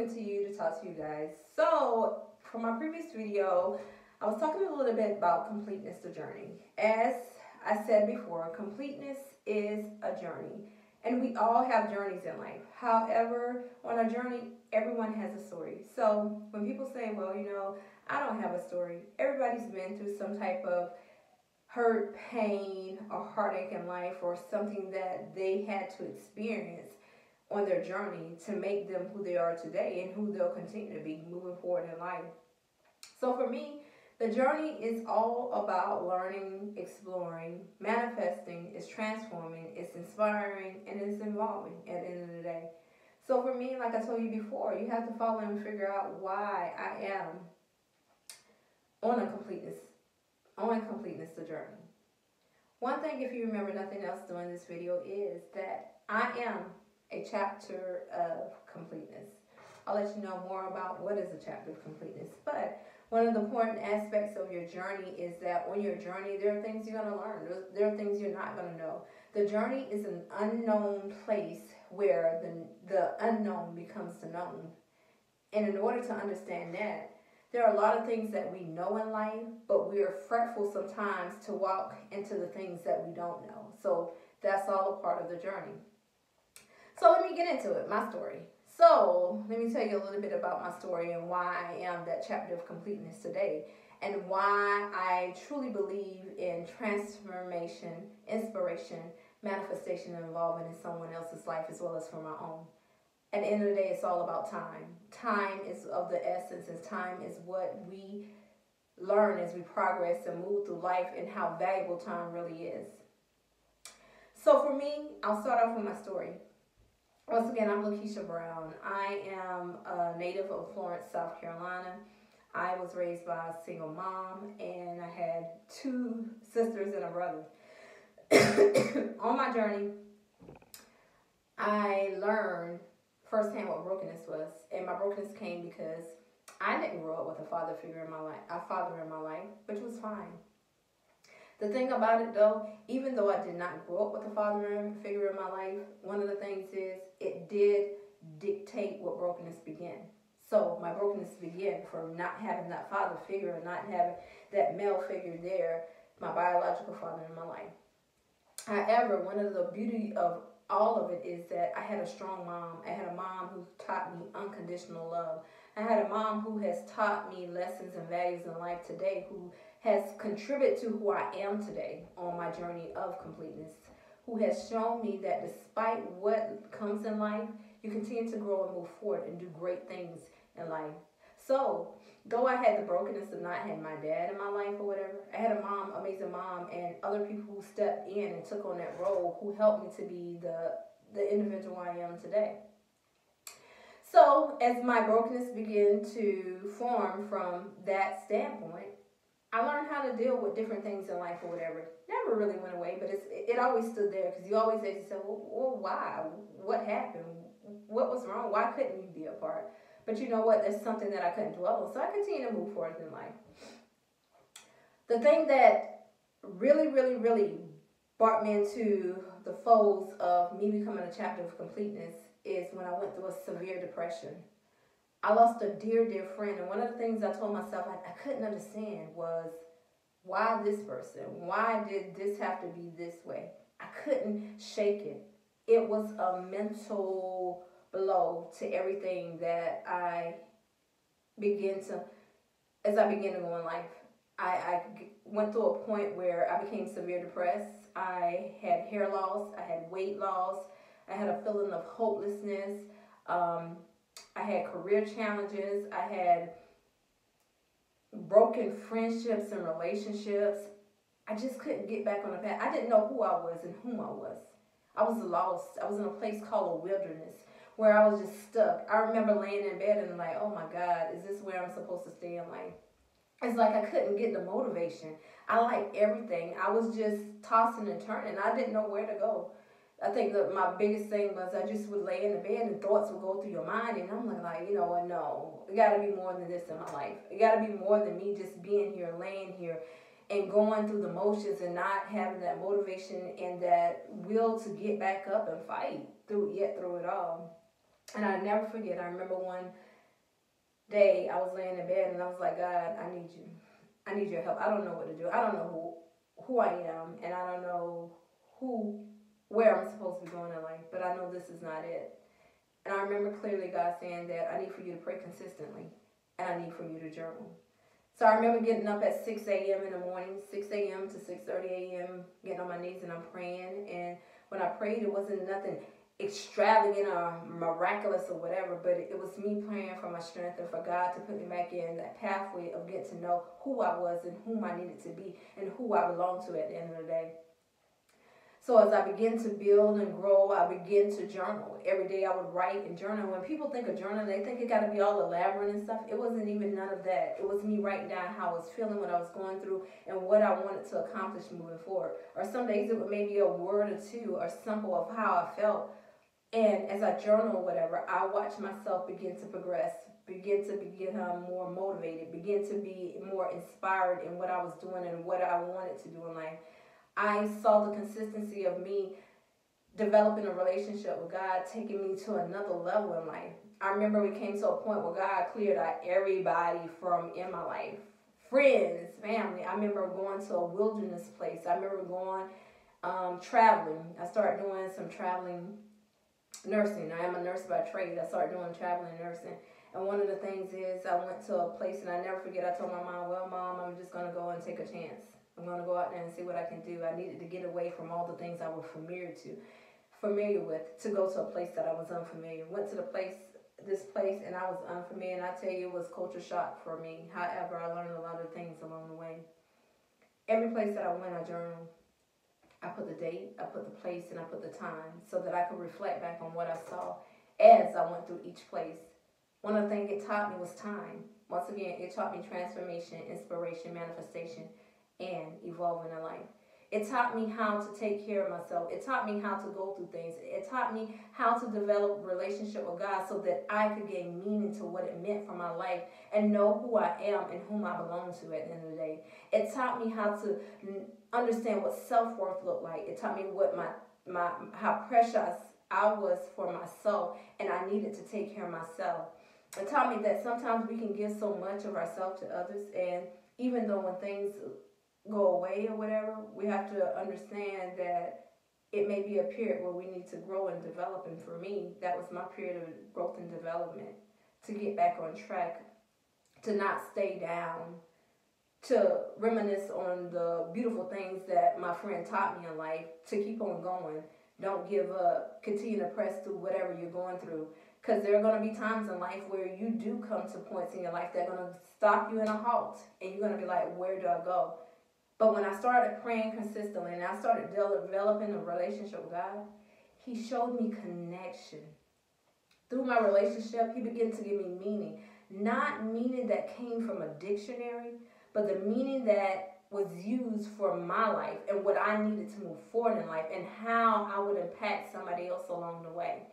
coming to you to talk to you guys. So, for my previous video, I was talking a little bit about completeness, the journey. As I said before, completeness is a journey, and we all have journeys in life. However, on a journey, everyone has a story. So, when people say, well, I don't have a story, everybody's been through some type of hurt, pain, or heartache in life, or something that they had to experience on their journey to make them who they are today and who they'll continue to be moving forward in life. So for me, the journey is all about learning, exploring, manifesting, it's transforming, it's inspiring, and it's involving at the end of the day. So for me, like I told you before, you have to follow and figure out why I am on completeness, the journey. One thing, if you remember nothing else during this video, is that I am a chapter of completeness. I'll let you know more about what is a chapter of completeness. But one of the important aspects of your journey is that on your journey, there are things you're going to learn. There are things you're not going to know. The journey is an unknown place where the unknown becomes the known. And in order to understand that, there are a lot of things that we know in life, but we are fretful sometimes to walk into the things that we don't know. So that's all a part of the journey. So let me get into it, my story. So let me tell you a little bit about my story and why I am that chapter of completeness today, and why I truly believe in transformation, inspiration, manifestation, and involvement in someone else's life as well as for my own. At the end of the day, it's all about time. Time is of the essence, and time is what we learn as we progress and move through life, and how valuable time really is. So for me, I'll start off with my story. Once again, I'm Lakeisha Brown. I am a native of Florence, South Carolina. I was raised by a single mom, and I had 2 sisters and a brother. On my journey, I learned firsthand what brokenness was, and my brokenness came because I didn't grow up with a father in my life, which was fine. The thing about it though, even though I did not grow up with a father figure in my life, one of the things is it did dictate what brokenness began. So my brokenness began from not having that father figure and not having that male figure there, my biological father in my life. However, one of the beauty of all of it is that I had a strong mom. I had a mom who taught me unconditional love. I had a mom who has taught me lessons and values in life today, who has contributed to who I am today on my journey of completeness, who has shown me that despite what comes in life, you continue to grow and move forward and do great things in life. So, though I had the brokenness of not having my dad in my life or whatever, I had a mom, amazing mom, and other people who stepped in and took on that role, who helped me to be the individual I am today. So, as my brokenness began to form from that standpoint, I learned how to deal with different things in life or whatever. Never really went away, but it always stood there, because you always ask yourself, well, why? What happened? What was wrong? Why couldn't you be apart? But you know what? That's something that I couldn't dwell on. So I continue to move forward in life. The thing that really, really, really brought me into the folds of me becoming a chapter of completeness is when I went through a severe depression. I lost a dear, dear friend. And one of the things I told myself I couldn't understand was, why this person? Why did this have to be this way? I couldn't shake it. It was a mental blow to everything that as I began to go in life. I went through a point where I became severe depressed. I had hair loss, I had weight loss, I had a feeling of hopelessness, I had career challenges, I had broken friendships and relationships. I just couldn't get back on the path. I didn't know who I was and whom I was. I was lost. I was in a place called a wilderness, where I was just stuck. I remember laying in bed and like, oh my God, is this where I'm supposed to stay in life? It's like I couldn't get the motivation. I liked everything. I was just tossing and turning. I didn't know where to go. I think that my biggest thing was I just would lay in the bed and thoughts would go through your mind. And I'm like, you know what, no. It got to be more than this in my life. It got to be more than me just being here, laying here, and going through the motions and not having that motivation and that will to get back up and fight through it all. And I never forget, I remember one day, I was laying in bed and I was like, God, I need you. I need your help. I don't know what to do. I don't know who I am, and I don't know who where I'm supposed to be going in life, but I know this is not it. And I remember clearly God saying that I need for you to pray consistently, and I need for you to journal. So I remember getting up at 6 a.m. in the morning, 6 a.m. to 6:30 a.m., getting on my knees and I'm praying. And when I prayed, it wasn't nothing extravagant or miraculous or whatever, but it was me praying for my strength and for God to put me back in that pathway of getting to know who I was and whom I needed to be and who I belonged to at the end of the day. So as I begin to build and grow, I begin to journal. Every day I would write and journal. When people think of journaling, they think it got to be all elaborate and stuff. It wasn't even none of that. It was me writing down how I was feeling, what I was going through, and what I wanted to accomplish moving forward. Or some days it would maybe a word or two or simple of how I felt. And as I journal or whatever, I watch myself begin to progress, begin more motivated, begin to be more inspired in what I was doing and what I wanted to do in life. I saw the consistency of me developing a relationship with God, taking me to another level in life. I remember we came to a point where God cleared out everybody from in my life. Friends, family. I remember going to a wilderness place. I remember going traveling. I started doing some traveling nursing. I am a nurse by trade. I started doing traveling nursing. And one of the things is I went to a place and I never forget, I told my mom, well, Mom, I'm just going to go and take a chance. I'm going to go out there and see what I can do. I needed to get away from all the things I was familiar with, to go to a place that I was unfamiliar. Went to this place, and I was unfamiliar, and I tell you, it was culture shock for me. However, I learned a lot of things along the way. Every place that I went, I journaled. I put the date, I put the place, and I put the time so that I could reflect back on what I saw as I went through each place. One of the things it taught me was time. Once again, it taught me transformation, inspiration, manifestation, and evolving in life. It taught me how to take care of myself. It taught me how to go through things. It taught me how to develop a relationship with God so that I could gain meaning to what it meant for my life and know who I am and whom I belong to at the end of the day. It taught me how to understand what self-worth looked like. It taught me what how precious I was for myself, and I needed to take care of myself. It taught me that sometimes we can give so much of ourselves to others, and even though when things go away or whatever, we have to understand that it may be a period where we need to grow and develop. And for me, that was my period of growth and development, to get back on track, to not stay down, to reminisce on the beautiful things that my friend taught me in life, to keep on going. Don't give up. Continue to press through whatever you're going through. Because there are going to be times in life where you do come to points in your life that are going to stop you in a halt. And you're going to be like, where do I go? But when I started praying consistently and I started developing a relationship with God, He showed me connection. Through my relationship, He began to give me meaning. Not meaning that came from a dictionary, but the meaning that was used for my life and what I needed to move forward in life and how I would impact somebody else along the way.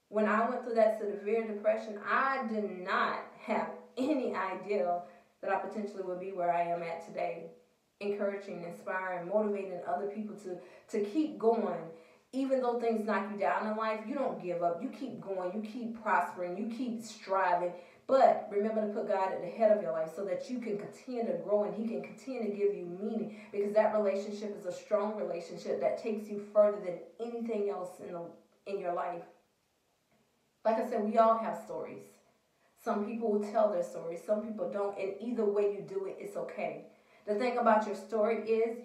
When I went through that severe depression, I did not have any idea that I potentially would be where I am at today. Encouraging, inspiring, motivating other people to keep going. Even though things knock you down in life, you don't give up. You keep going. You keep prospering. You keep striving. But remember to put God at the head of your life so that you can continue to grow and He can continue to give you meaning, because that relationship is a strong relationship that takes you further than anything else in your life. Like I said, we all have stories. Some people will tell their stories. Some people don't. And either way you do it, it's okay. The thing about your story is,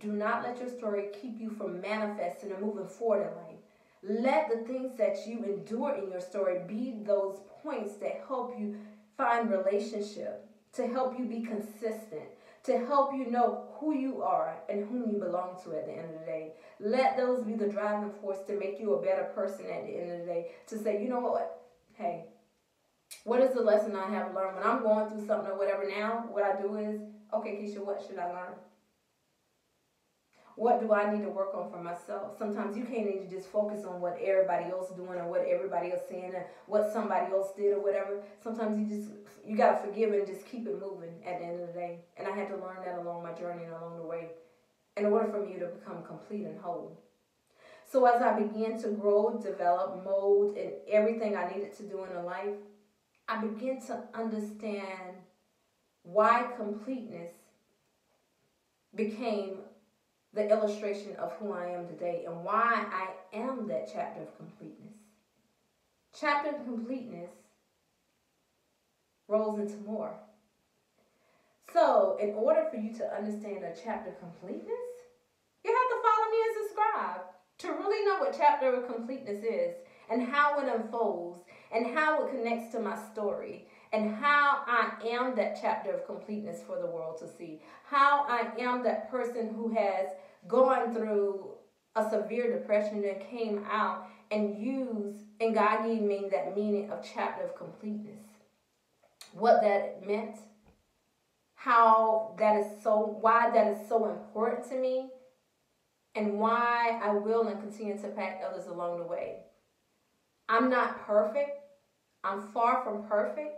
do not let your story keep you from manifesting and moving forward in life. Let the things that you endure in your story be those points that help you find relationship, to help you be consistent, to help you know who you are and whom you belong to at the end of the day. Let those be the driving force to make you a better person at the end of the day. To say, you know what? Hey, what is the lesson I have learned? When I'm going through something or whatever now, what I do is, okay, Keisha, what should I learn? What do I need to work on for myself? Sometimes you can't even just focus on what everybody else is doing or what everybody else saying and what somebody else did or whatever. Sometimes you got to forgive and just keep it moving at the end of the day. And I had to learn that along my journey and along the way in order for me to become complete and whole. So as I began to grow, develop, mold, and everything I needed to do in life, I begin to understand why completeness became the illustration of who I am today and why I am that chapter of completeness. Chapter of completeness rolls into more. So, in order for you to understand a chapter of completeness, you have to follow me and subscribe to really know what chapter of completeness is and how it unfolds and how it connects to my story and how I am that chapter of completeness for the world to see. How I am that person who has gone through a severe depression and came out and God gave me that meaning of chapter of completeness. What that meant, why that is so important to me, and why I will and continue to impact others along the way. I'm not perfect. I'm far from perfect.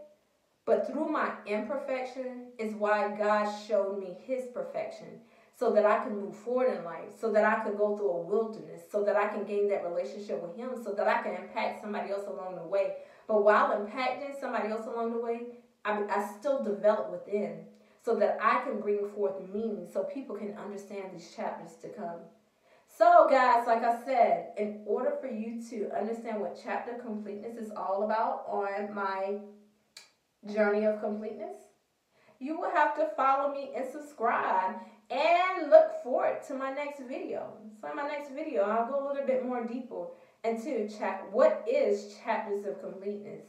But through my imperfection is why God showed me his perfection, so that I can move forward in life, so that I can go through a wilderness, so that I can gain that relationship with him, so that I can impact somebody else along the way. But while impacting somebody else along the way, I still develop within, so that I can bring forth meaning so people can understand these chapters to come. So guys, like I said, in order for you to understand what chapter completeness is all about on my journey of completeness, you will have to follow me and subscribe and look forward to my next video. So in my next video, I'll go a little bit more deeper into what is chapters of completeness.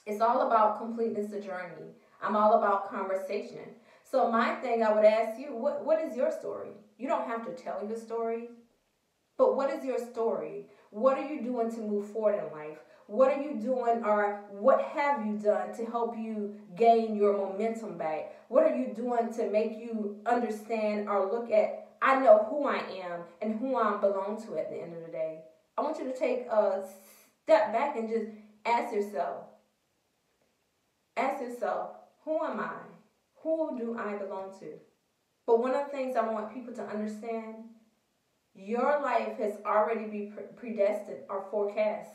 It's all about completeness, the journey. I'm all about conversation. So my thing, I would ask you, what is your story? You don't have to tell your story, but what is your story? What are you doing to move forward in life? What are you doing, or what have you done to help you gain your momentum back? What are you doing to make you understand or look at, I know who I am and who I belong to at the end of the day? I want you to take a step back and just ask yourself, who am I? Who do I belong to? But one of the things I want people to understand, your life has already been predestined or forecast.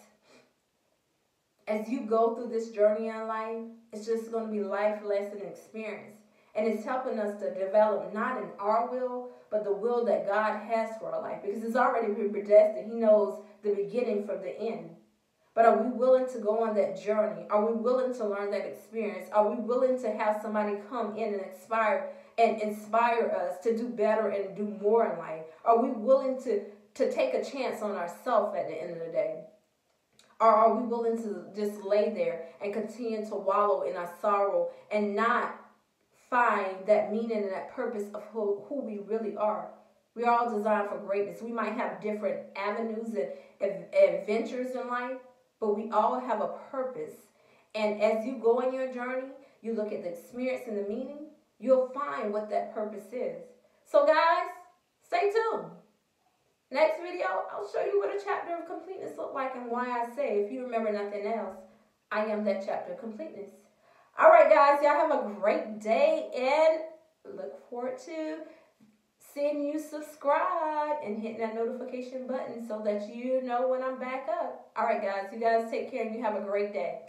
As you go through this journey in life, it's just going to be life lesson experience. And it's helping us to develop not in our will, but the will that God has for our life. Because it's already been predestined. He knows the beginning from the end. But are we willing to go on that journey? Are we willing to learn that experience? Are we willing to have somebody come in and inspire us to do better and do more in life? Are we willing to take a chance on ourselves at the end of the day? Or are we willing to just lay there and continue to wallow in our sorrow and not find that meaning and that purpose of who we really are? We are all designed for greatness. We might have different avenues and adventures in life, but we all have a purpose. And as you go on your journey, you look at the experience and the meaning, you'll find what that purpose is. So guys, stay tuned. Next video, I'll show you what a chapter of completeness looks like and why I say, if you remember nothing else, I am that chapter of completeness. All right, guys, y'all have a great day and look forward to seeing you subscribe and hitting that notification button so that you know when I'm back up. All right, guys, you guys take care and you have a great day.